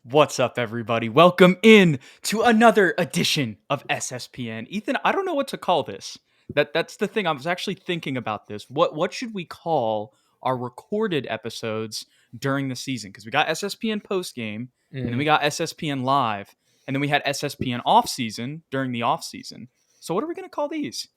What's up, everybody? Welcome in to another edition of SSPN. Ethan, I don't know what to call this. That's the thing. I was actually thinking about this. What should we call our recorded episodes during the season? Because we got SSPN post game, and then we Mm. got SSPN live, and then we had SSPN off season during the off season. So what are we going to call these?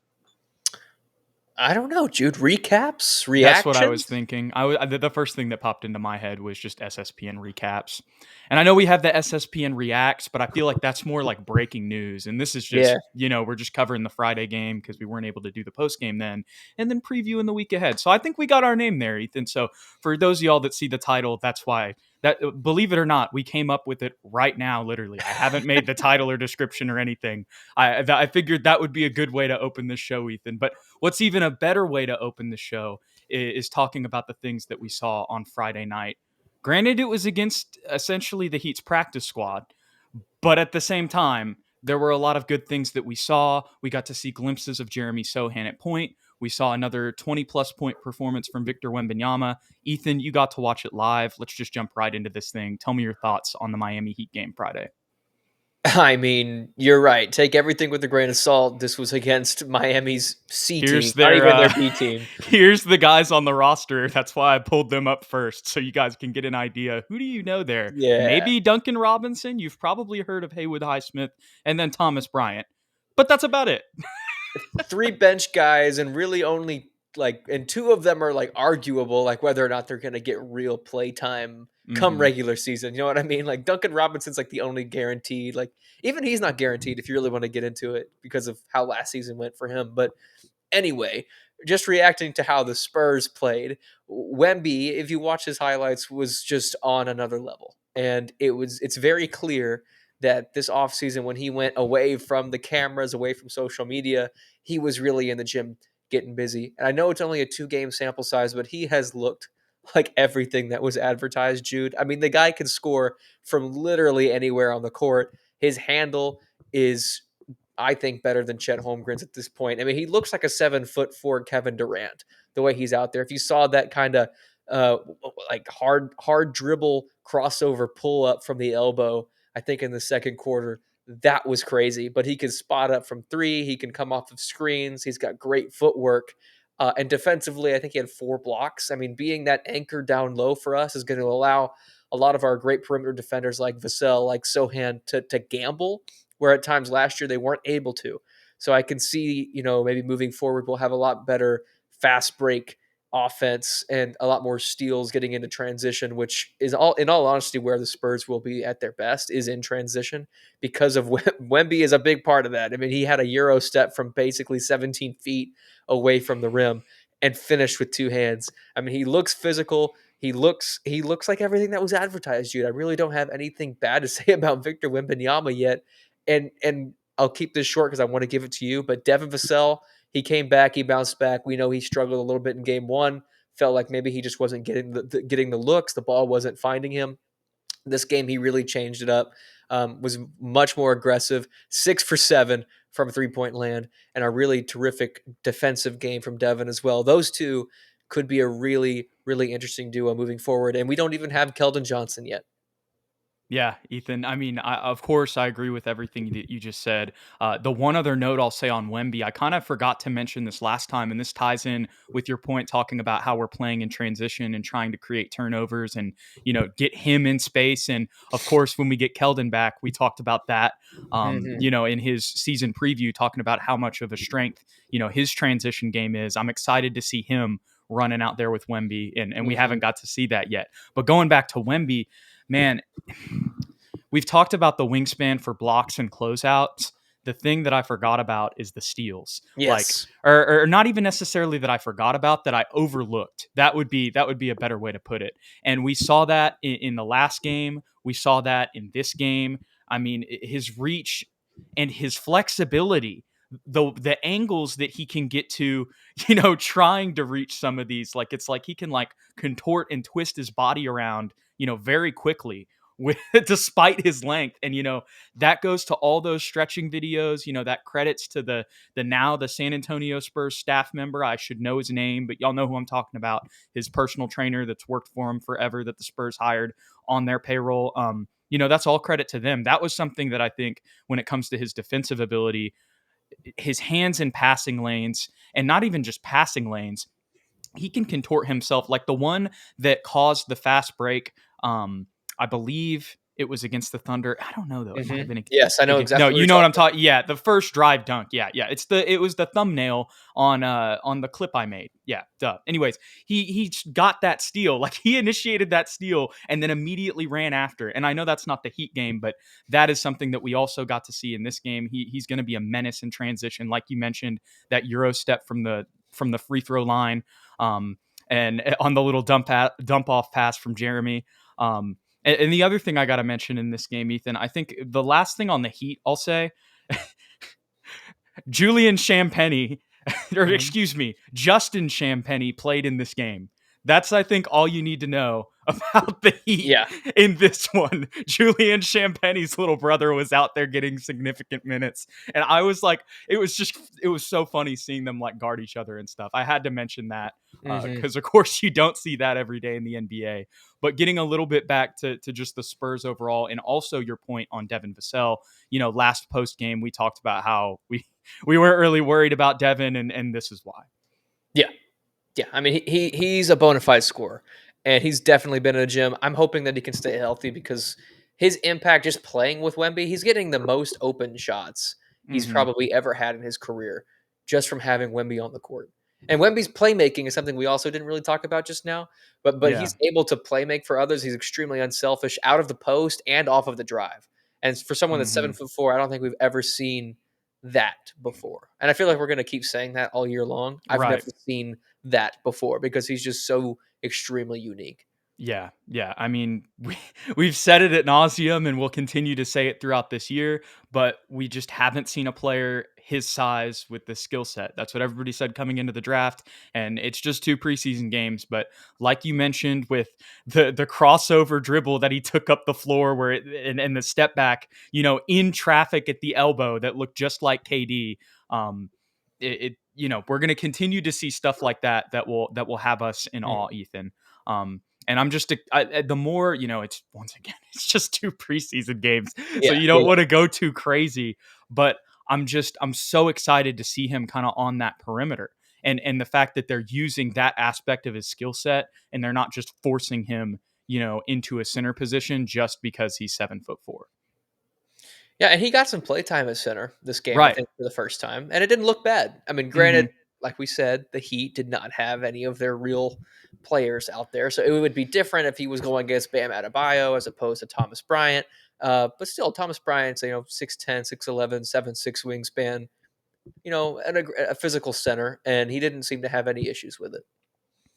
I don't know, Jude. Recaps, That's what I was reactions. thinking. The first thing that popped into my head was just SSPN recaps, and I know we have the SSPN reacts, but I feel like that's more like breaking news. And this is Yeah, just we're just covering the Friday game because we weren't able to do the post game then, and then previewing the week ahead. So I think we got our name there, Ethan. So for those of y'all that see the title, that's why. That believe it or not, we came up with it right now. Literally, I haven't made the title or description or anything. I figured that would be a good way to open this show, Ethan. But what's even a better way to open the show is talking about the things that we saw on Friday night. Granted, it was against essentially the Heat's practice squad, but at the same time, there were a lot of good things that we saw. We got to see glimpses of Jeremy Sohan at point. We saw another 20-plus point performance from Victor Wembanyama. Ethan, you got to watch it live. Let's just jump right into this thing. Tell me your thoughts on the Miami Heat game Friday. I mean, you're right. Take everything with a grain of salt. This was against Miami's C Here's team, not their even their B team. here's the guys on the roster. That's why I pulled them up first, so you guys can get an idea. Who do you know there? Yeah, Maybe Duncan Robinson. You've probably heard of Haywood Highsmith, and then Thomas Bryant. But that's about it. three bench guys, and really only and two of them are like arguable, like whether or not they're going to get real play time come Hmm. regular season. You know what I mean? Like Duncan Robinson's like the only guaranteed. Like even he's not guaranteed if you really want to get into it because of how last season went for him, but anyway, just reacting to how the Spurs played, Wemby, if you watch his highlights, was just on another level. And it's very clear that this offseason, when he went away from the cameras, away from social media, he was really in the gym getting busy. And I know it's only a 2 game sample size, but he has looked like everything that was advertised, Jude. I mean, the guy can score from literally anywhere on the court. His handle is, I think, better than Chet Holmgren's at this point. I mean, he looks like a 7'4" Kevin Durant the way he's out there. If you saw that kind of uh, like hard dribble crossover pull up from the elbow, I think in the second quarter, that was crazy. But he can spot up from three. He can come off of screens. He's got great footwork. And defensively, I think he had 4 blocks. I mean, being that anchor down low for us is going to allow a lot of our great perimeter defenders like Vassell, like Sohan, to gamble, where at times last year they weren't able to. So I can see, maybe moving forward, we'll have a lot better fast break offense and a lot more steals getting into transition, which is in all honesty, where the Spurs will be at their best is in transition because of Wemby is a big part of that. I mean, he had a Euro step from basically 17 feet away from the rim and finished with 2 hands. I mean, he looks physical. He looks like everything that was advertised, Jude. I really don't have anything bad to say about Victor Wembanyama yet. And I'll keep this short because I want to give it to you. But Devin Vassell, he came back, he bounced back. We know he struggled a little bit in game one. Felt like maybe he just wasn't getting the looks. The ball wasn't finding him. This game, he really changed it up. Was much more aggressive. 6 for 7 from 3 point land, and a really terrific defensive game from Devin as well. Those two could be a really, really interesting duo moving forward. And we don't even have Keldon Johnson yet. Yeah, Ethan. I mean, of course, I agree with everything that you just said. The one other note I'll say on Wemby, I kind of forgot to mention this last time, and this ties in with your point talking about how we're playing in transition and trying to create turnovers and get him in space. And of course, when we get Keldon back, we talked about that. Mm-hmm. In his season preview, talking about how much of a strength his transition game is. I'm excited to see him running out there with Wemby, and we Mm-hmm. haven't got to see that yet. But going back to Wemby, man, we've talked about the wingspan for blocks and closeouts. The thing that I forgot about is the steals. Like, Yes. or not even necessarily that I forgot about, that I overlooked. That would be a better way to put it. And we saw that in the last game. We saw that in this game. I mean, his reach and his flexibility, the angles that he can get to, trying to reach some of these, like it's like he can like contort and twist his body around, very quickly with despite his length. And that goes to all those stretching videos. That credits to the San Antonio Spurs staff member. I should know his name, but y'all know who I'm talking about. His personal trainer that's worked for him forever, that the Spurs hired on their payroll. That's all credit to them. That was something that I think when it comes to his defensive ability, his hands in passing lanes, and not even just passing lanes, he can contort himself, like the one that caused the fast break. I believe it was against the Thunder. I don't know though. It might have been Yes, I know no, exactly what you you're know what I'm talking talking. Yeah, the first drive dunk. Yeah, yeah. It was the thumbnail on the clip I made. Yeah, duh. Anyways, he got that steal. Like he initiated that steal and then immediately ran after. And I know that's not the Heat game, but that is something that we also got to see in this game. He's going to be a menace in transition, like you mentioned, that Euro step from the free throw line. And on the little dump off pass from Jeremy. And the other thing I got to mention in this game, Ethan, I think the last thing on the Heat, I'll say, Julian Champagny, or about. excuse me, Justin Champagny played in this game. That's, I think, all you need to know about the Heat Yeah. in this one. Julian Champagny's little brother was out there getting significant minutes. And I was like, it was so funny seeing them like guard each other and stuff. I had to mention that Hmm. because, of course, you don't see that every day in the NBA. But getting a little bit back to just the Spurs overall, and also your point on Devin Vassell, last post game, we talked about how we weren't really worried about Devin, and this is why. Yeah. Yeah, I mean, he's a bona fide scorer, and he's definitely been in the gym. I'm hoping that he can stay healthy because his impact just playing with Wemby, he's getting the most open shots he's Mm-hmm. probably ever had in his career just from having Wemby on the court. And Wemby's playmaking is something we also didn't really talk about just now, but Yeah. he's able to play make for others. He's extremely unselfish out of the post and off of the drive. And for someone that's Mm-hmm. 7'4", I don't think we've ever seen that before. And I feel like we're going to keep saying that all year long. I've never Right. seen that before because he's just so extremely unique. Yeah, yeah. I mean, we've said it at nauseum, and we'll continue to say it throughout this year. But we just haven't seen a player his size with this skill set. That's what everybody said coming into the draft, and it's just 2 preseason games. But like you mentioned, with the crossover dribble that he took up the floor, where and the step back, in traffic at the elbow that looked just like KD. Um, we're going to continue to see stuff like that will have us in Mm. awe, Ethan. And I'm just the more it's once again it's just 2 preseason games, so Yeah, you yeah, don't yeah. want to go too crazy. But I'm so excited to see him kind of on that perimeter, and the fact that they're using that aspect of his skill set, and they're not just forcing him into a center position just because he's 7'4". Yeah, and he got some playtime at center this game, I Right. think, for the first time, and it didn't look bad. I mean, Mm-hmm. granted, like we said, the Heat did not have any of their real players out there, so it would be different if he was going against Bam Adebayo as opposed to Thomas Bryant. But still, Thomas Bryant's 6'10", 6'11", 7'6" wingspan, and a physical center, and he didn't seem to have any issues with it.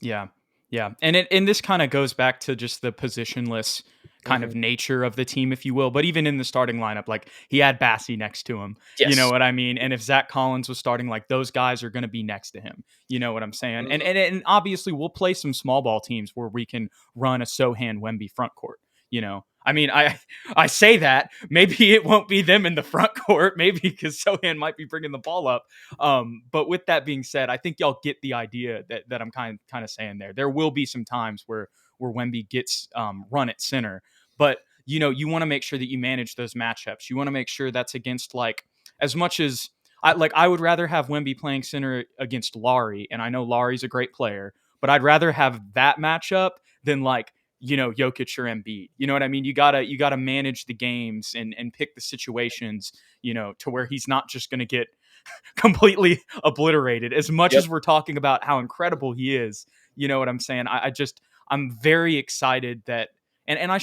Yeah. Yeah. And this kind of goes back to just the positionless kind Hmm. of nature of the team, if you will. But even in the starting lineup, like he had Bassie next to him. You know Yes. what I mean? And if Zach Collins was starting, like those guys are going to be next to him. You know what I'm saying? And, Hmm. and and obviously we'll play some small ball teams where we can run a Sohan Wemby front court. I mean, I say that maybe it won't be them in the front court, maybe because Sohan might be bringing the ball up. But with that being said, I think y'all get the idea that I'm kind of saying there. There will be some times where Wemby gets run at center, but you want to make sure that you manage those matchups. You want to make sure that's against like as much as I would rather have Wemby playing center against Laurie, and I know Laurie's a great player, but I'd rather have that matchup than like Jokic or Embiid. You know what I mean? You gotta manage the games and pick the situations, to where he's not just gonna get completely obliterated. As much Yep. as we're talking about how incredible he is, you know what I'm saying? I'm very excited that, and I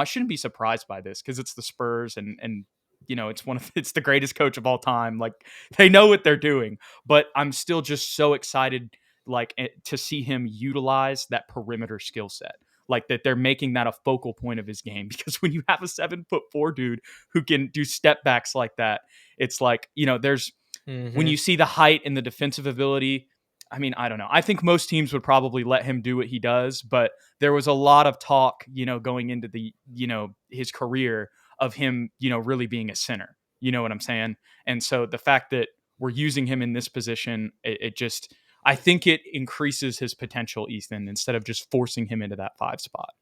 shouldn't be surprised by this because it's the Spurs, and it's the greatest coach of all time. Like they know what they're doing, but I'm still just so excited like to see him utilize that perimeter skill set. Like that they're making that a focal point of his game, because when you have a 7'4" dude who can do step backs like that, it's like, there's when Hmm. you see the height and the defensive ability. I mean, I don't know. I think most teams would probably let him do what he does, but there was a lot of talk, going into his career of him, really being a center. You know what I'm saying? And so the fact that we're using him in this position, it just, I think it increases his potential, Ethan, instead of just forcing him into that 5 spot.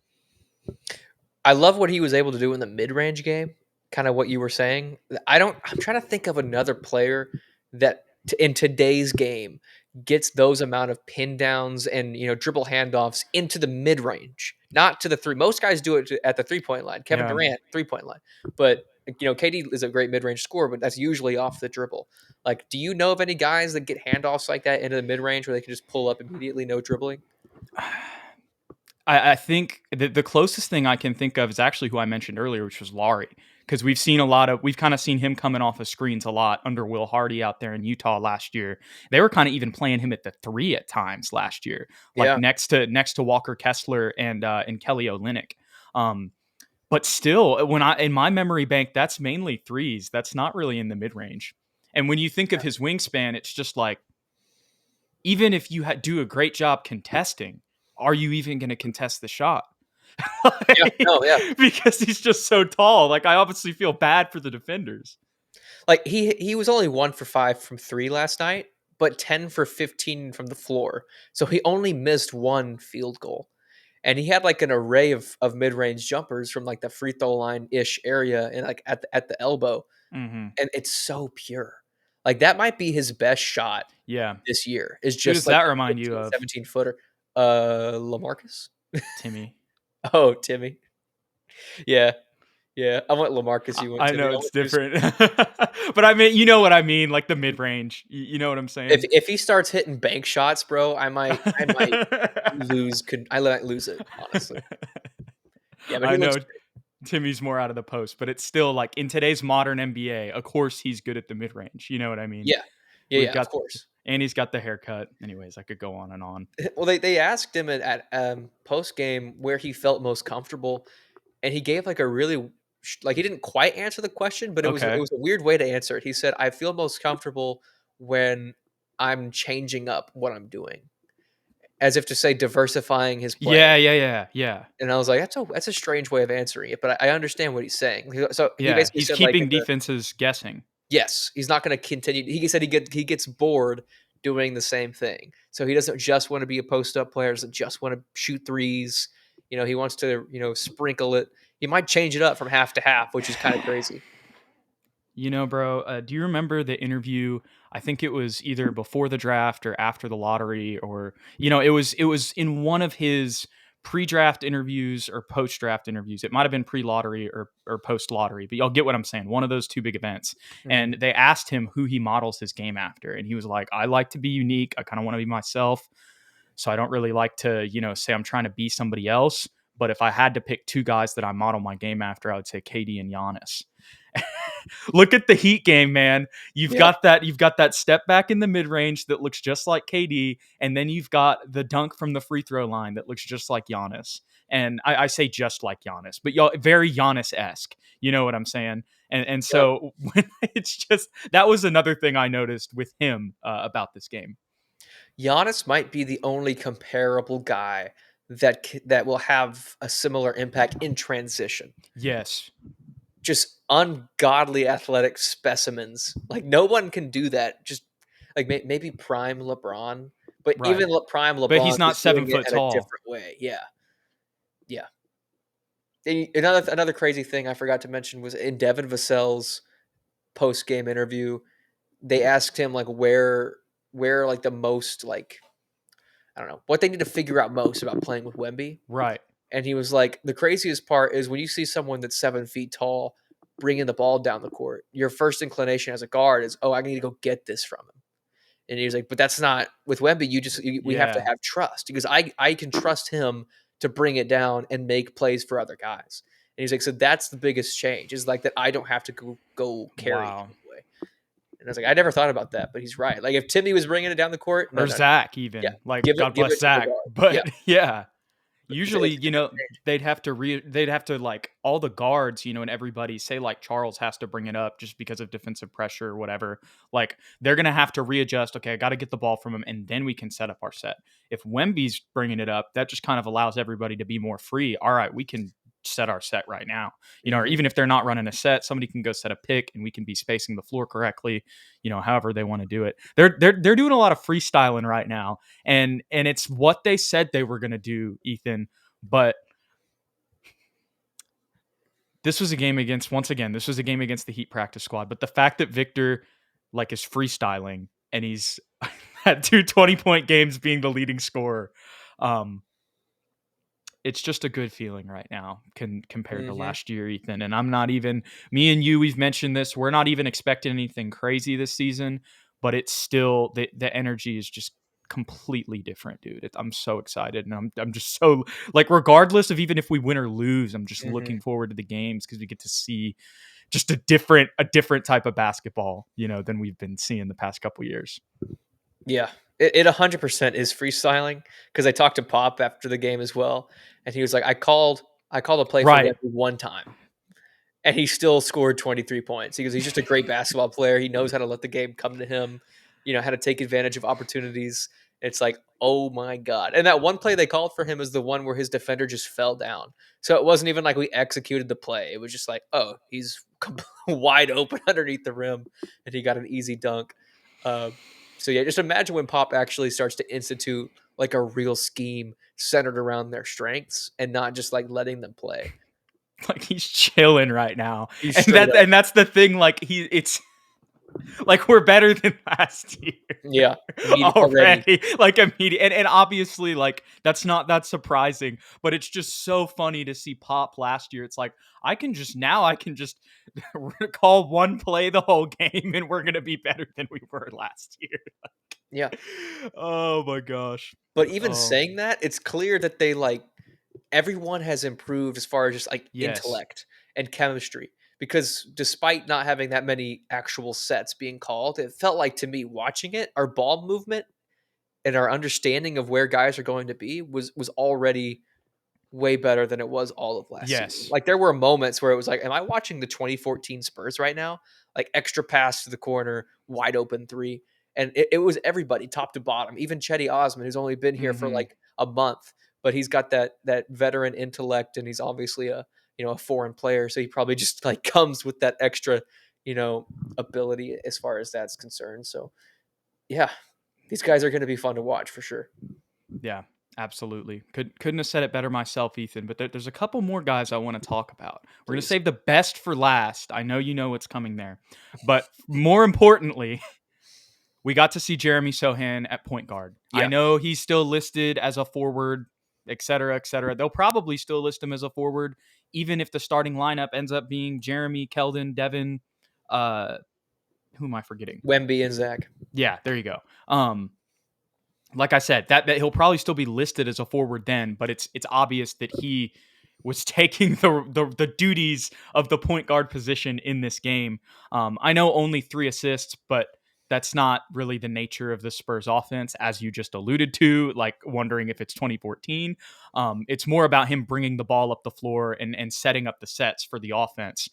I love what he was able to do in the mid-range game, kind of what you were saying. I'm trying to think of another player that in today's game gets those amount of pin downs and, dribble handoffs into the mid-range, not to the three. Most guys do it at the three-point line. Kevin Yeah. Durant, three-point line. But, KD is a great mid-range scorer, but that's usually off the dribble. Like, do you know of any guys that get handoffs like that into the mid-range where they can just pull up immediately, no dribbling? I think the closest thing I can think of is actually who I mentioned earlier, which was Laurie. Because we've kind of seen him coming off of screens a lot under Will Hardy out there in Utah last year. They were kind of even playing him at the three at times last year, like Yeah. next to Walker Kessler and Kelly Olynyk. But still, in my memory bank, that's mainly threes. That's not really in the mid range. And when you think of his wingspan, it's just like, even if you do a great job contesting, are you even going to contest the shot? Yeah. No, yeah. Because he's just so tall. Like, I obviously feel bad for the defenders. Like he was only 1 for 5 from three last night, but 10 for 15 from the floor. So he only missed one field goal. And he had like an array of mid-range jumpers from like the free throw line ish area and like at the elbow. Mm-hmm. And it's so pure. Like that might be his best shot Yeah. this year. Is Who just does like that a remind you 15, of, 17 footer. LaMarcus. Timmy? Oh, Timmy. Yeah. Yeah. I went LaMarcus, you went I Timmy. know I it's went Deuce. different, but I mean, you know what I mean, like the mid range. You know what I'm saying? If he starts hitting bank shots, bro, I might I might lose it, honestly. Yeah, but he I looks know great. Timmy's more out of the post, but it's still like in today's modern NBA, of course he's good at the mid range. You know what I mean? Yeah. Yeah, We've yeah, of got, course. and he's got the haircut. Anyways, I could go on and on. Well, they asked him at post game where he felt most comfortable, and he gave like a really like he didn't quite answer the question, but it Okay. was a weird way to answer it. He said, "I feel most comfortable when I'm changing up what I'm doing," as if to say diversifying his play. Yeah. And I was like, that's a strange way of answering it, but I understand what he's saying. So he Yeah, basically he's said like keeping defenses guessing. yes, he's not going to continue. He said he gets bored doing the same thing. So he doesn't just want to be a post up player. Doesn't just want to shoot threes. He wants to sprinkle it. He might change it up from half to half, which is kind of crazy. Bro, do you remember the interview? I think it was either before the draft or after the lottery, or it was in one of his pre-draft interviews or post-draft interviews. It might have been pre-lottery or post-lottery, but y'all get what I'm saying. One of those two big events. Mhm. And they asked him who he models his game after, and he was like, "I like to be unique. I kind of want to be myself. So I don't really like to, say I'm trying to be somebody else. But if I had to pick two guys that I model my game after, I would say KD and Giannis." Look at the Heat game, man. You've Yeah, got that step back in the mid range that looks just like KD, and then you've got the dunk from the free throw line that looks just like Giannis. And I say just like Giannis, but y'all very Giannis esque. You know what I'm saying? And yep. so when it's just that was another thing I noticed with him about this game. Giannis might be the only comparable guy that will have a similar impact in transition. Yes, Just ungodly athletic specimens. Like no one can do that. Just like maybe prime LeBron, but right. even prime But LeBron he's not is doing seven it foot in a tall. different way. Yeah, yeah. Another crazy thing I forgot to mention was in Devin Vassell's post game interview. They asked him like where like the most like I don't know what they need to figure out most about playing with Wemby. Right. And he was like, the craziest part is when you see someone that's 7 feet tall bringing the ball down the court, your first inclination as a guard is, oh, I need to go get this from him. And he was like, but that's not with Wemby. We have to Yeah. have trust because I can trust him to bring it down and make plays for other guys. And he's like, so that's the biggest change is like that I don't have to go carry him Wow. away. And I was like, I never thought about that, but he's right. Like if Timmy was bringing it down the court, Or no. Zach, Yeah, even. Like, God give bless it to the Zach. guard. Yeah, But yeah. Usually, it's a different change. they'd have to like all the guards, and everybody say like Charles has to bring it up just because of defensive pressure or whatever. Like they're gonna have to readjust. Okay, I got to get the ball from him, and then we can set up our set. If Wemby's bringing it up, that just kind of allows everybody to be more free. All right, we can set our set right now. Or Mhm. even if they're not running a set, somebody can go set a pick, and we can be spacing the floor correctly. However they want to do it. They're doing a lot of freestyling right now, and it's what they said they were gonna do, Ethan. But this was a game against the Heat practice squad. But the fact that Victor like is freestyling and he's had 2 20-point games being the leading scorer, um, it's just a good feeling right now compared to Mm-hmm. last year, Ethan. And I'm not even, me and you, we've mentioned this. We're not even expecting anything crazy this season, but it's still, the energy is just completely different, dude. I'm so excited. And I'm just so, like, regardless of even if we win or lose, I'm just Mm-hmm. looking forward to the games because we get to see just a different type of basketball, than we've been seeing the past couple years. Yeah, it 100% is freestyling because I talked to Pop after the game as well, and he was like, I called a play for Right. Wemby one time, and he still scored 23 points. He goes, he's just a great basketball player. He knows how to let the game come to him, how to take advantage of opportunities. It's like, oh my God. And that one play they called for him is the one where his defender just fell down. So it wasn't even like we executed the play. It was just like, oh, he's wide open underneath the rim and he got an easy dunk. Uh, so yeah, just imagine when Pop actually starts to institute like a real scheme centered around their strengths and not just like letting them play. Like he's chilling right now. He's And straight that up. and that's the thing, like it's like we're better than last year Yeah, immediate already. already. Like immediate, and obviously, like that's not that surprising, but it's just so funny to see Pop last year. It's like I can just call one play the whole game, and we're gonna be better than we were last year. Yeah. Oh my gosh. But even Oh saying that, it's clear that they like everyone has improved as far as just like yes, intellect and chemistry. Because despite not having that many actual sets being called, it felt like to me watching it, our ball movement and our understanding of where guys are going to be was already way better than it was all of last season. yes. Like there were moments where it was like, am I watching the 2014 Spurs right now? Like extra pass to the corner, wide open three. And it was everybody top to bottom, even Cedi Osman, who's only been here for Hmm. like a month, but he's got that veteran intellect and he's obviously a foreign player. So he probably just like comes with that extra, you know, ability as far as that's concerned. So yeah, these guys are going to be fun to watch for sure. Yeah, absolutely. Couldn't have said it better myself, Ethan. But there's a couple more guys I want to talk about. We're gonna Please. save the best for last. I know you know what's coming there, but more importantly, we got to see Jeremy Sohan at point guard. I Yeah. know he's still listed as a forward, et cetera, et cetera. They'll probably still list him as a forward, even if the starting lineup ends up being Jeremy, Keldon, Devin. Uh, who am I forgetting? Wemby and Zach. Yeah, there you go. Like I said, that he'll probably still be listed as a forward then, but it's obvious that he was taking the duties of the point guard position in this game. I know only 3 assists, but that's not really the nature of the Spurs offense, as you just alluded to. Like wondering if it's 2014. It's more about him bringing the ball up the floor and setting up the sets for the offense.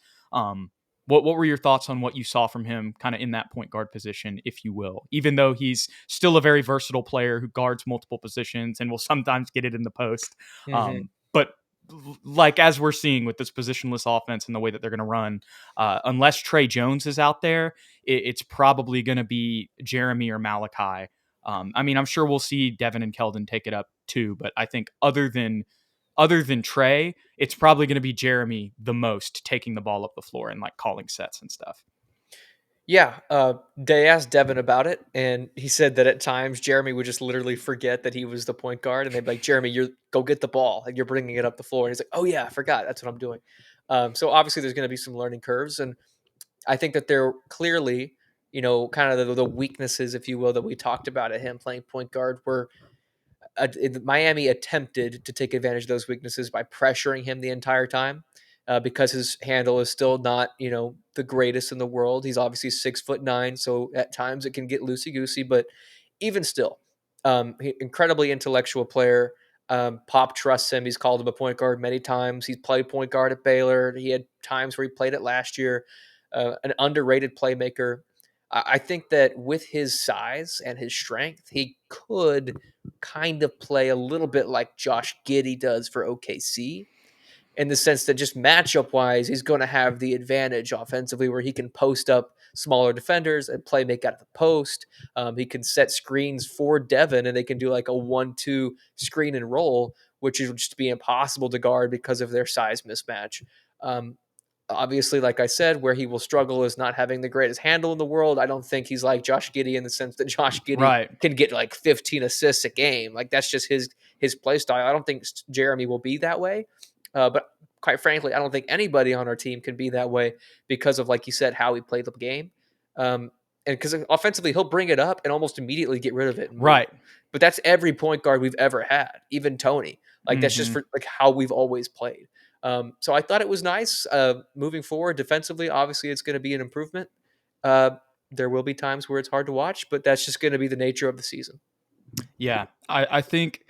What were your thoughts on what you saw from him kind of in that point guard position, if you will, even though he's still a very versatile player who guards multiple positions and will sometimes get it in the post. Hmm. But like as we're seeing with this positionless offense and the way that they're going to run, unless Trey Jones is out there, it's probably going to be Jeremy or Malachi. I mean, I'm sure we'll see Devin and Keldon take it up too, but I think other than Trey, it's probably going to be Jeremy the most taking the ball up the floor and like calling sets and stuff. Yeah, they asked Devin about it, and he said that at times Jeremy would just literally forget that he was the point guard, and they'd be like, "Jeremy, you're go get the ball, like you're bringing it up the floor." And he's like, "Oh yeah, I forgot. That's what I'm doing." So obviously, there's going to be some learning curves, and I think that they're clearly, kind of the weaknesses, if you will, that we talked about at him playing point guard were Miami attempted to take advantage of those weaknesses by pressuring him the entire time because his handle is still not, the greatest in the world. He's obviously 6'9", so at times it can get loosey goosey, but even still, incredibly intellectual player. Pop trusts him. He's called him a point guard many times. He's played point guard at Baylor. He had times where he played it last year. An underrated playmaker. I think that with his size and his strength, he could kind of play a little bit like Josh Giddey does for OKC in the sense that just matchup wise, he's going to have the advantage offensively where he can post up smaller defenders and play make out of the post. He can set screens for Devin and they can do like a 1-2 screen and roll, which would just be impossible to guard because of their size mismatch. Um, Obviously, like I said, where he will struggle is not having the greatest handle in the world. I don't think he's like Josh Giddey in the sense that Josh Giddey Right. can get like 15 assists a game. Like that's just his play style. I don't think Jeremy will be that way. But quite frankly, I don't think anybody on our team can be that way because of, like you said, how he played the game. And because offensively, he'll bring it up and almost immediately get rid of it and move. Right. But that's every point guard we've ever had, even Tony. Like that's just Hmm. for like how we've always played. So I thought it was nice. Moving forward defensively, obviously it's going to be an improvement. Uh, there will be times where it's hard to watch, but that's just going to be the nature of the season. Yeah. I think,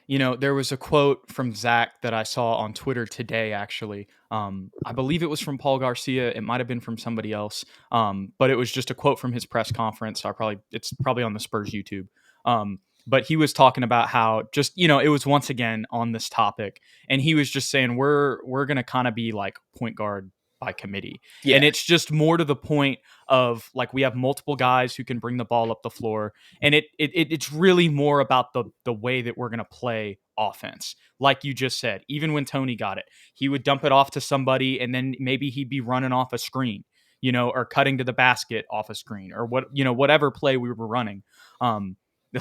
there was a quote from Zach that I saw on Twitter today, actually. I believe it was from Paul Garcia. It might have been from somebody else. But it was just a quote from his press conference. So it's probably on the Spurs YouTube. But he was talking about how just, it was once again on this topic. And he was just saying, we're going to kind of be like point guard by committee. Yeah. And it's just more to the point of like, we have multiple guys who can bring the ball up the floor, and it's really more about the way that we're going to play offense. Like you just said, even when Tony got it, he would dump it off to somebody, and then maybe he'd be running off a screen, or cutting to the basket off a screen, or whatever play we were running.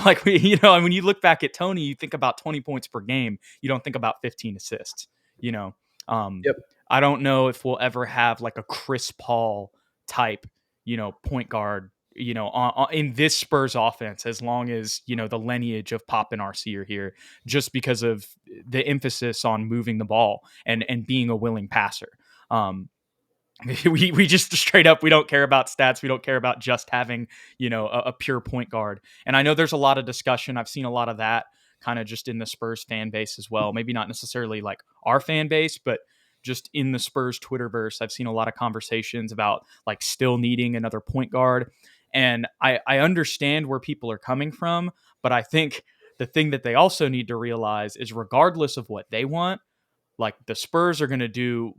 Like when you look back at Tony, you think about 20 points per game. You don't think about 15 assists. You know, um, Yep. I don't know if we'll ever have like a Chris Paul type, point guard, in this Spurs offense, as long as, the lineage of Pop and RC are here, just because of the emphasis on moving the ball and being a willing passer. Um, we just straight up, we don't care about stats. We don't care about just having, a pure point guard. And I know there's a lot of discussion. I've seen a lot of that kind of just in the Spurs fan base as well. Maybe not necessarily like our fan base, but just in the Spurs Twitterverse, I've seen a lot of conversations about like still needing another point guard. And I understand where people are coming from, but I think the thing that they also need to realize is regardless of what they want, like the Spurs are going to do,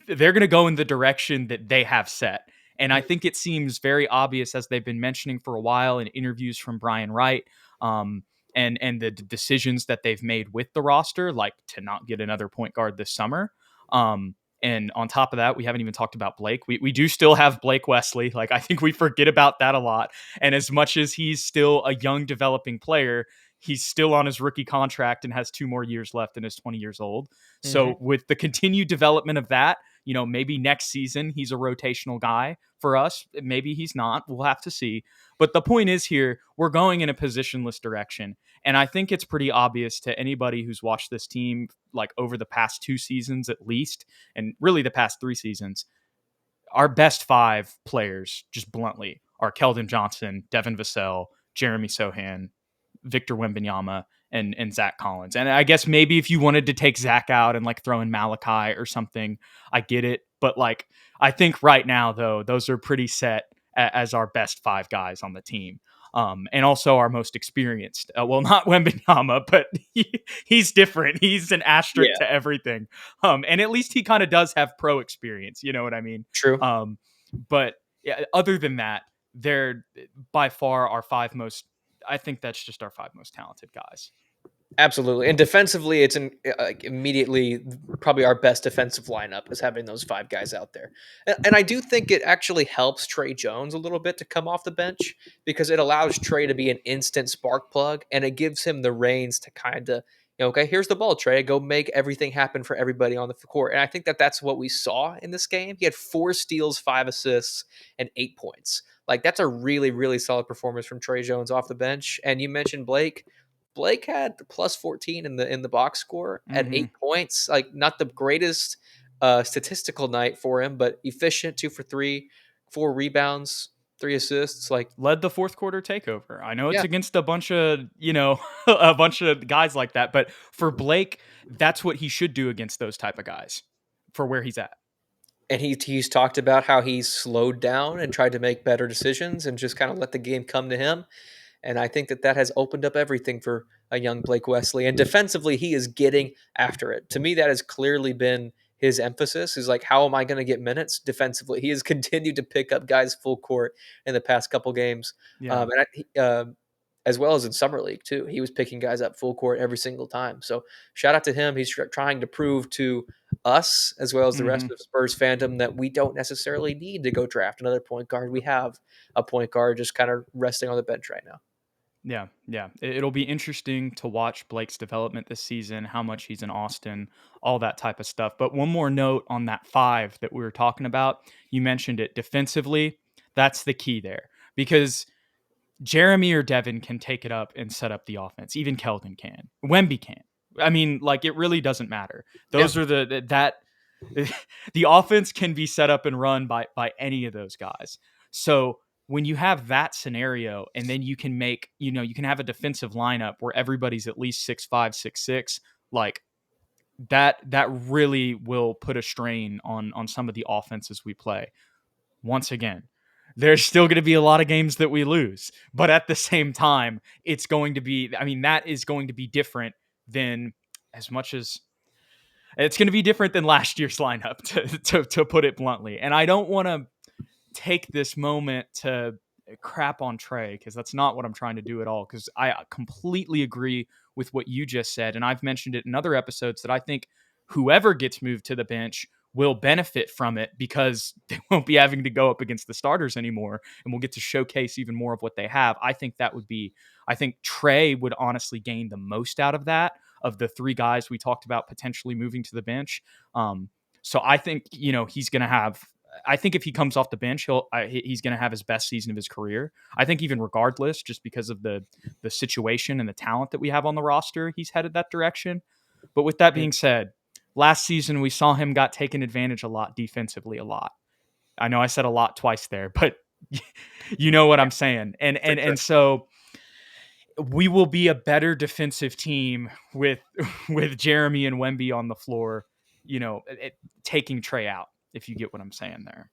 they're going to go in the direction that they have set. And I think it seems very obvious, as they've been mentioning for a while in interviews from Brian Wright, and the decisions that they've made with the roster, like to not get another point guard this summer. And on top of that, we haven't even talked about Blake. We do still have Blake Wesley. Like, I think we forget about that a lot. And as much as he's still a young developing player, he's still on his rookie contract and has 2 more years left and is 20 years old. Mm-hmm. So with the continued development of that, maybe next season he's a rotational guy for us. Maybe he's not. We'll have to see. But the point is here, we're going in a positionless direction. And I think it's pretty obvious to anybody who's watched this team like over the past 2 seasons at least, and really the past 3 seasons, our best 5 players, just bluntly, are Keldon Johnson, Devin Vassell, Jeremy Sohan, Victor Wembanyama, and Zach Collins. And I guess maybe if you wanted to take Zach out and like throw in Malachi or something, I get it. But like, I think right now though, those are pretty set as our best 5 guys on the team. And also our most experienced. Well, not Wembanyama, but he's different. He's an asterisk Yeah. to everything. And at least he kind of does have pro experience. You know what I mean? True. But yeah, other than that, they're by far our 5 most. I think that's just our 5 most talented guys. Absolutely. And defensively, it's like immediately probably our best defensive lineup is having those 5 guys out there. And I do think it actually helps Trey Jones a little bit to come off the bench because it allows Trey to be an instant spark plug and it gives him the reins to kind of, okay, here's the ball, Trey. Go make everything happen for everybody on the court. And I think that that's what we saw in this game. He had 4 steals, 5 assists, and 8 points. Like that's a really, really solid performance from Trey Jones off the bench. And you mentioned Blake. Blake had plus 14 in the box score at Mm-hmm. 8 points. Like not the greatest statistical night for him, but efficient, 2 for 3, 4 rebounds, 3 assists. Like Led the fourth quarter takeover. I know it's yeah, against a bunch of, a bunch of guys like that, but for Blake, that's what he should do against those type of guys for where he's at. and he's talked about how he's slowed down and tried to make better decisions and just kind of let the game come to him. And I think that that has opened up everything for a young Blake Wesley. And defensively, he is getting after it. To me, that has clearly been his emphasis is like, how am I going to get minutes defensively? He has continued to pick up guys full court in the past couple games. Yeah. As well as in summer league too. He was picking guys up full court every single time. So shout out to him. He's trying to prove to us as well as the rest Hmm. of Spurs fandom that we don't necessarily need to go draft another point guard. We have a point guard just kind of resting on the bench right now. Yeah, yeah. It'll be interesting to watch Blake's development this season, how much he's in Austin, all that type of stuff. But one more note on that five that we were talking about. You mentioned it defensively. That's the key there because Jeremy or Devin can take it up and set up the offense. Even Keldon can. Wemby can. I mean, like it really doesn't matter. Yeah. Those are that the offense can be set up and run by any of those guys. So when you have that scenario, and then you can make, you can have a defensive lineup where everybody's at least 6'5", 6'6", like that really will put a strain on some of the offenses we play. Once again, there's still going to be a lot of games that we lose, but at the same time, it's going to be, I mean, that is going to be different than, as much as it's going to be different than last year's lineup, to put it bluntly. And I don't want to take this moment to crap on Trey, because that's not what I'm trying to do at all, because I completely agree with what you just said. And I've mentioned it in other episodes that I think whoever gets moved to the bench will benefit from it, because they won't be having to go up against the starters anymore, and we'll get to showcase even more of what they have. I think Trey would honestly gain the most out of that, of the three guys we talked about potentially moving to the bench. So I think, he's going to have, I think if he comes off the bench, he's going to have his best season of his career. I think even regardless, just because of the situation and the talent that we have on the roster, he's headed that direction. But with that Mm. being said, last season we saw him got taken advantage a lot defensively, a lot. I know I said a lot twice there, but you know what Yeah, I'm saying. And for and sure. and so we will be a better defensive team with with Jeremy and Wemby on the floor, taking Trey out, if you get what I'm saying there.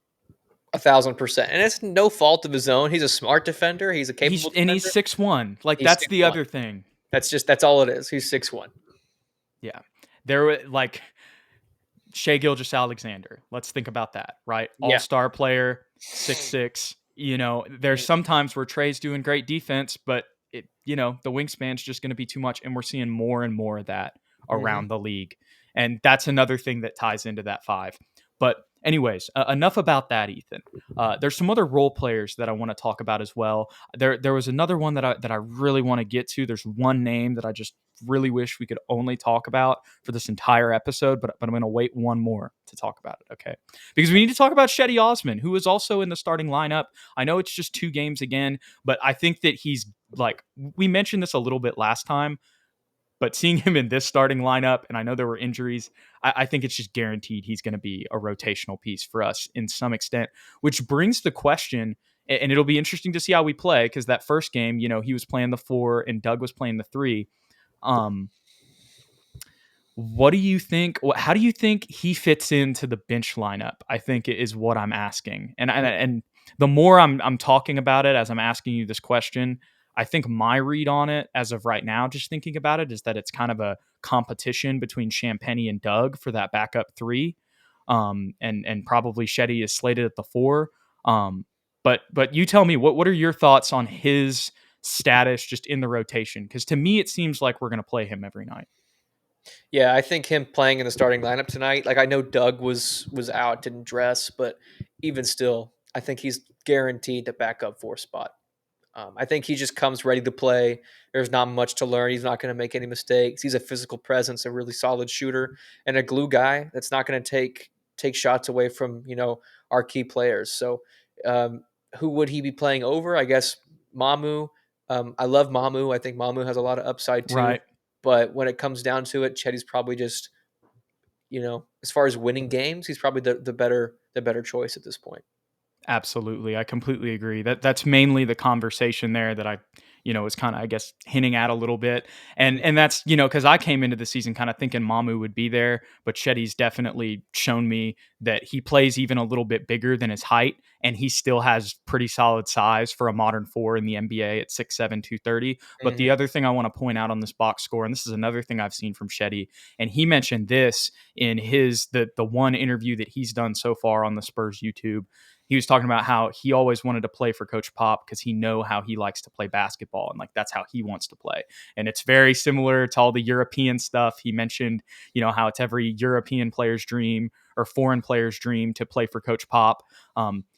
1,000%. And it's no fault of his own. He's a smart defender. He's a capable He's defender. 6'1". Like He's that's six the one. other thing. That's all it is. He's 6'1". Yeah. There were like Shea Gilgeous-Alexander. Let's think about that, right? Yeah. All-star player, 6'6". There's Mm. some times where Trey's doing great defense, but the wingspan's just going to be too much, and we're seeing more and more of that Mm-hmm. around the league. And that's another thing that ties into that five. But anyways, enough about that, Ethan. There's some other role players that I want to talk about as well. There was another one that I really want to get to. There's one name that I just really wish we could only talk about for this entire episode, but I'm going to wait one more to talk about it, okay? Because we need to talk about Cedi Osman, who is also in the starting lineup. I know it's just 2 games again, but I think that he's like, we mentioned this a little bit last time, but seeing him in this starting lineup, and I know there were injuries, I think it's just guaranteed he's going to be a rotational piece for us in some extent, which brings the question, and it'll be interesting to see how we play, because that first game, he was playing the 4 and Doug was playing the 3. Um, what do you think? How do you think he fits into the bench lineup? I think is what I'm asking, and the more I'm talking about it as I'm asking you this question, I think my read on it as of right now, just thinking about it, is that it's kind of a competition between Champagny and Doug for that backup 3, and probably Cedi is slated at the 4. But you tell me, what are your thoughts on his status just in the rotation? Because to me, it seems like we're going to play him every night. Yeah, I think him playing in the starting lineup tonight. Like I know Doug was out, didn't dress, but even still, I think he's guaranteed the backup 4 spot. I think he just comes ready to play. There's not much to learn. He's not going to make any mistakes. He's a physical presence, a really solid shooter, and a glue guy that's not going to take shots away from our key players. So, who would he be playing over? I guess Mamu. I love Mamu. I think Mamu has a lot of upside too. Right. But when it comes down to it, Chetty's probably just as far as winning games, he's probably the better choice at this point. Absolutely. I completely agree. That's mainly the conversation there that I, was kind of, I guess, hinting at a little bit. And that's, because I came into the season kind of thinking Mamu would be there, but Chetty's definitely shown me that he plays even a little bit bigger than his height, and he still has pretty solid size for a modern four in the NBA at 6'7", 230. But the other thing I want to point out on this box score, and this is another thing I've seen from Cedi, and he mentioned this in the one interview that he's done so far on the Spurs YouTube. He was talking about how he always wanted to play for Coach Pop because he know how he likes to play basketball, and like that's how he wants to play. And it's very similar to all the European stuff. He mentioned, how it's every European player's dream or foreign player's dream to play for Coach Pop.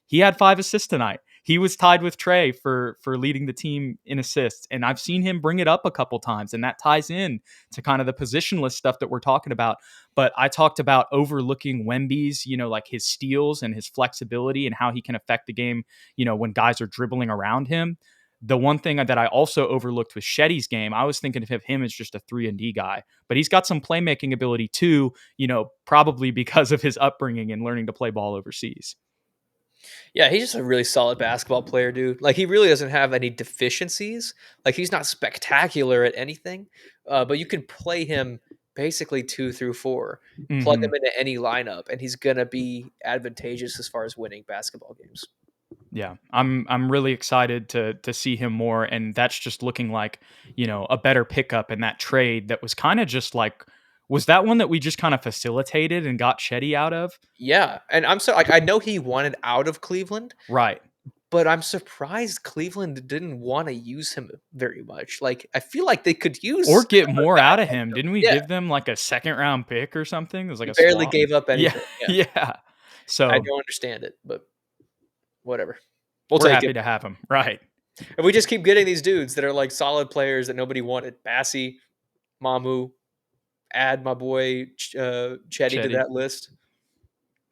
He had 5 assists tonight. He was tied with Trey for leading the team in assists, and I've seen him bring it up a couple times, and that ties in to kind of the positionless stuff that we're talking about. But I talked about overlooking Wemby's, like his steals and his flexibility and how he can affect the game, when guys are dribbling around him. The one thing that I also overlooked with Cedi's game, I was thinking of him as just a 3-and-D guy, but he's got some playmaking ability too, probably because of his upbringing and learning to play ball overseas. Yeah, he's just a really solid basketball player, dude. Like, he really doesn't have any deficiencies. Like, he's not spectacular at anything, but you can play him basically 2 through 4, plug him into any lineup, and he's gonna be advantageous as far as winning basketball games. Yeah, I'm really excited to see him more, and that's just looking like, a better pickup in that trade that was kind of just like, was that one that we just kind of facilitated and got Cedi out of? Yeah, and I'm so I know he wanted out of Cleveland, Right. but I'm surprised Cleveland didn't want to use him very much. Like, I feel like they could use Or get another more out of backup. him. Didn't we Yeah, give them like a second round pick or something? It was like he a barely swap. gave up Yeah, anything. Yeah, yeah. I So don't understand it, but whatever. We'll we're take happy it. to have him. Right. And we just keep getting these dudes that are like solid players that nobody wanted. Bassie, Mamu, add my boy Cedi to Cedi. that list.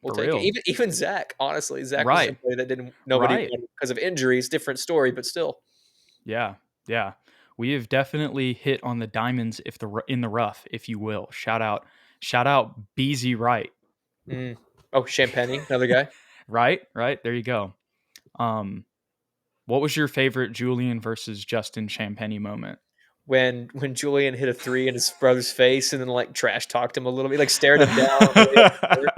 We'll For take it. real. Even Zach, honestly. Zach was Right. somebody that nobody Right. wanted because of injuries. Different story, but still. Yeah. Yeah. We have definitely hit on the diamonds in the rough, if you will. Shout out BZ Wright. Mm. Oh, Champagne, another guy. Right? There you go. What was your favorite Julian versus Justin Champagne moment? When Julian hit a 3 in his brother's face and then like trash talked him a little bit, like stared him down on the way up the court.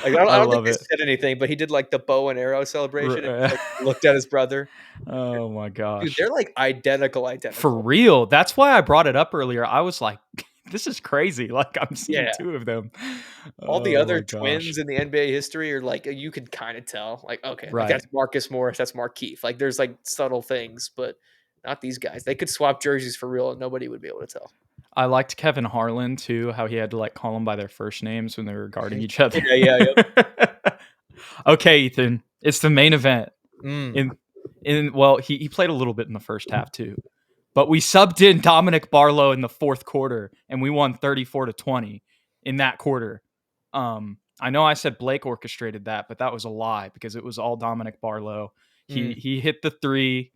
Like, I I don't think love they it. said anything, but he did like the bow and arrow celebration and just R- like looked at his brother. oh my Dude, gosh. they're like identical. For real. That's why I brought it up earlier. I was like, this is crazy. Like, I'm seeing Yeah. 2 of them. All the Oh other my gosh. twins in the NBA history are like, you could kind of tell, like, okay, like Right. that's Marcus Morris, that's Markeith. Like, there's like subtle things, but not these guys. They could swap jerseys for real, and nobody would be able to tell. I liked Kevin Harlan too, how he had to like call them by their first names when they were guarding each other. Yeah. Okay, Ethan, it's the main event. Mm. Well, he played a little bit in the first half too, but we subbed in Dominic Barlow in the fourth quarter, and we won 34-20 in that quarter. I know I said Blake orchestrated that, but that was a lie because it was all Dominic Barlow. He hit the 3.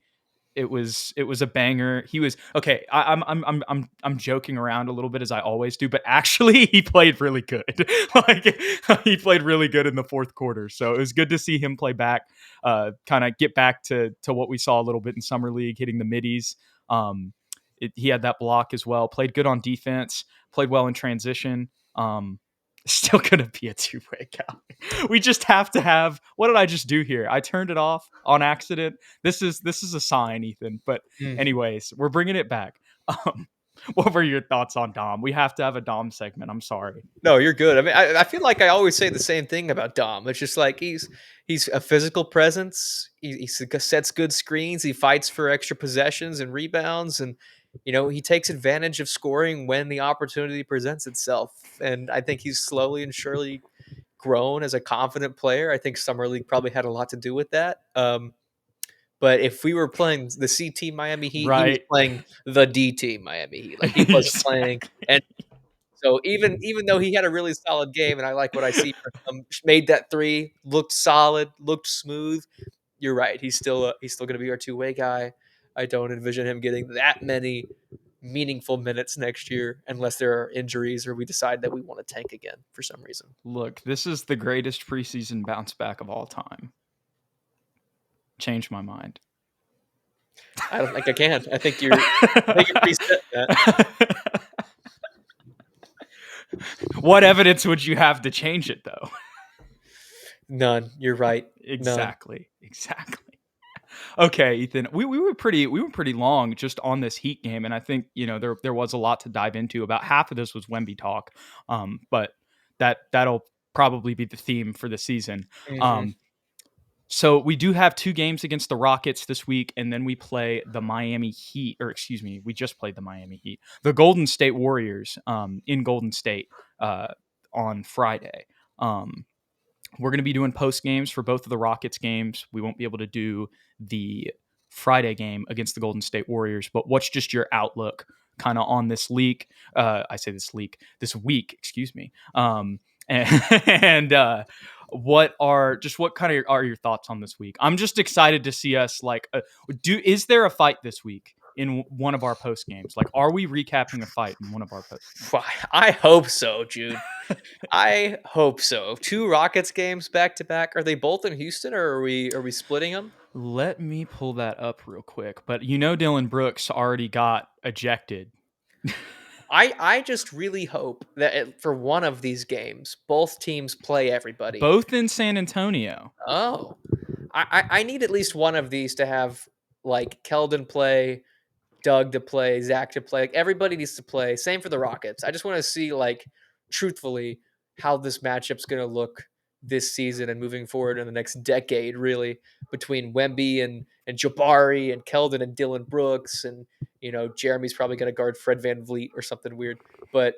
It was a banger. He was okay. I'm joking around a little bit as I always do, but actually he played really good. Like he played really good in the fourth quarter. So it was good to see him play back, kind of get back to what we saw a little bit in summer league, hitting the middies. He had that block as well. Played good on defense. Played well in transition. Still gonna be a 2-way guy. We just have to have. What did I just do here? I turned it off on accident. This is a sign, Ethan. But anyways, we're bringing it back. What were your thoughts on Dom? We have to have a Dom segment. I'm sorry. No, you're good. I mean, I feel like I always say the same thing about Dom. It's just like he's a physical presence. He sets good screens. He fights for extra possessions and rebounds, and he takes advantage of scoring when the opportunity presents itself. And I think he's slowly and surely grown as a confident player. I think summer league probably had a lot to do with that. But if we were playing the C team Miami Heat, he was Right. playing the D team Miami Heat. Like, he wasn't playing. And so even though he had a really solid game, and I like what I see from him, made that 3, looked solid, looked smooth. You're right. He's still going to be our 2-way guy. I don't envision him getting that many meaningful minutes next year unless there are injuries or we decide that we want to tank again for some reason. Look, this is the greatest preseason bounce back of all time. Changed my mind. I don't think I can. I think you're preset that. What evidence would you have to change it, though? None. You're right. None. Exactly. Okay, Ethan. We were pretty long just on this Heat game, and I think there was a lot to dive into. About half of this was Wemby talk, but that'll probably be the theme for the season. Hmm. Um, so we do have two games against the Rockets this week, and then we play the Miami Heat, or excuse me, we just played the Miami Heat, the Golden State Warriors, in Golden State on Friday. Um, we're going to be doing post games for both of the Rockets games. We won't be able to do the Friday game against the Golden State Warriors, but what's just your outlook kind of on this leak? This week, excuse me. And, and what kind of are your thoughts on this week? I'm just excited to see us is there a fight this week in one of our post games? Like, are we recapping a fight in one of our post games? I hope so, Jude. I hope so. Two Rockets games back to back. Are they both in Houston, or are we splitting them? Let me pull that up real quick. But Dylan Brooks already got ejected. I just really hope that for one of these games, both teams play everybody. Both in San Antonio. Oh, I need at least one of these to have like Keldon play, Doug to play, Zach to play. Like everybody needs to play. Same for the Rockets. I just want to see truthfully how this matchup's going to look this season and moving forward in the next decade, really, between Wemby and Jabari and Keldon and Dylan Brooks and Jeremy's probably going to guard Fred Van Vliet or something weird. But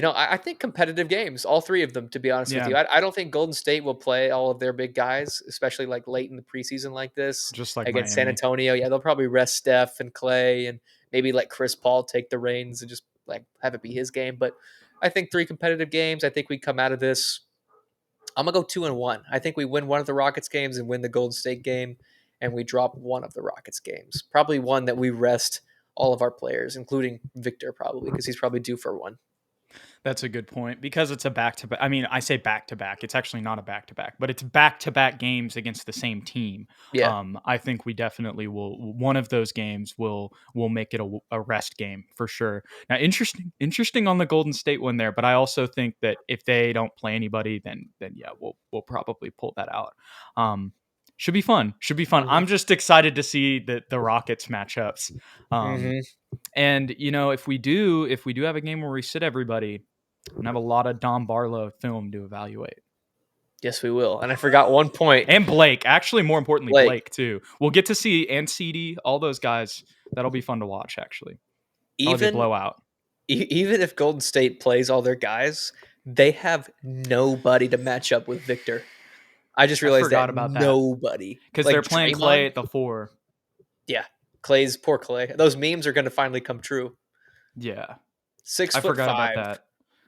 I think competitive games, all three of them, to be honest with Yeah, you. I don't think Golden State will play all of their big guys, especially like late in the preseason like this just like against San Miami. Antonio. Yeah, they'll probably rest Steph and Clay and maybe let Chris Paul take the reins and just like have it be his game. But I think three competitive games. I think we come out of this. I'm gonna go 2-1. I think we win one of the Rockets games and win the Golden State game, and we drop one of the Rockets games. Probably one that we rest all of our players, including Victor, probably because he's probably due for one. That's a good point because it's a back to back. I mean, I say back to back. It's actually not a back to back, but it's back to back games against the same team. Yeah. I think we definitely will. One of those games will make it a rest game for sure. Now, interesting on the Golden State one there, but I also think that if they don't play anybody, then yeah, we'll probably pull that out. Should be fun. Should be fun. Hmm. I'm just excited to see the Rockets matchups. Um, Hmm. and if we do have a game where we sit everybody and have a lot of Don Barlow film to evaluate. Yes, we will. And I forgot one point. And Blake, actually, more importantly, Blake, Blake too. We'll get to see and Cedi, all those guys. That'll be fun to watch. Actually, that'll be a even blowout. even if Golden State plays all their guys, they have nobody to match up with Victor. I just I realized that forgot about that nobody. because they're Like playing Clay Draymond, at the 4. yeah, Clay's poor Clay. Those memes are going to finally come true. Yeah, Six I foot forgot about five. that.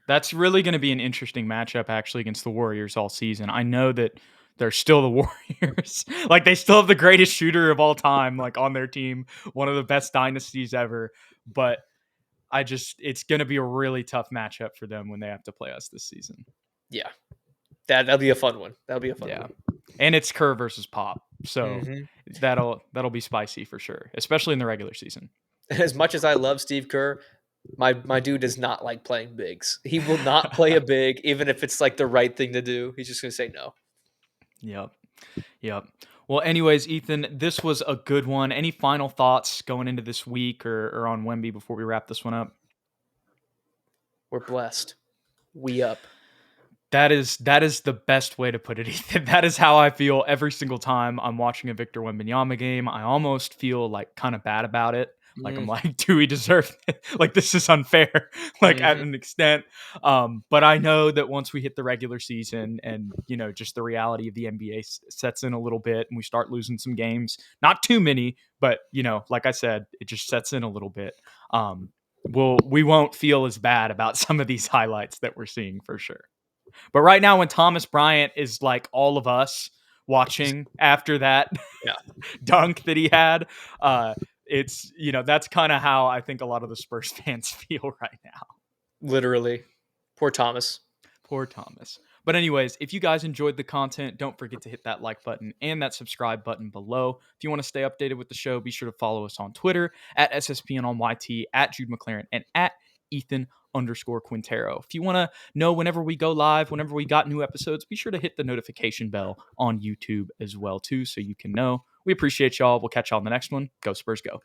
That's really going to be an interesting matchup actually against the Warriors all season. I know that they're still the Warriors. Like they still have the greatest shooter of all time like on their team, one of the best dynasties ever, but it's going to be a really tough matchup for them when they have to play us this season. Yeah, that'll be a fun one. That'll be a fun Yeah. one. And it's Kerr versus Pop. So Hmm. that'll be spicy for sure, especially in the regular season. As much as I love Steve Kerr, my dude does not like playing bigs. He will not play a big, even if it's like the right thing to do. He's just going to say no. Yep. Yep. Well, anyways, Ethan, this was a good one. Any final thoughts going into this week or on Wemby before we wrap this one up? We're blessed. We up. That is the best way to put it, Ethan. That is how I feel every single time I'm watching a Victor Wembanyama game. I almost feel like kind of bad about it. Like I'm Mm. like, do we deserve it? Like this is unfair, like at Hmm. an extent. But I know that once we hit the regular season and just the reality of the NBA sets in a little bit and we start losing some games, not too many, but like I said, it just sets in a little bit. We won't feel as bad about some of these highlights that we're seeing for sure. But right now, when Thomas Bryant is like all of us watching after that Yeah, dunk that he had, it's that's kind of how I think a lot of the Spurs fans feel right now. literally. Poor Thomas. Poor Thomas. But anyways, if you guys enjoyed the content, don't forget to hit that like button and that subscribe button below. If you want to stay updated with the show, be sure to follow us on Twitter at SSPN on YT, at Jude McLaren, and at Ethan @Quintero. If you want to know whenever we go live, whenever we got new episodes, be sure to hit the notification bell on YouTube as well, too, so you can know. We appreciate y'all. We'll catch y'all on the next one. Go Spurs, go.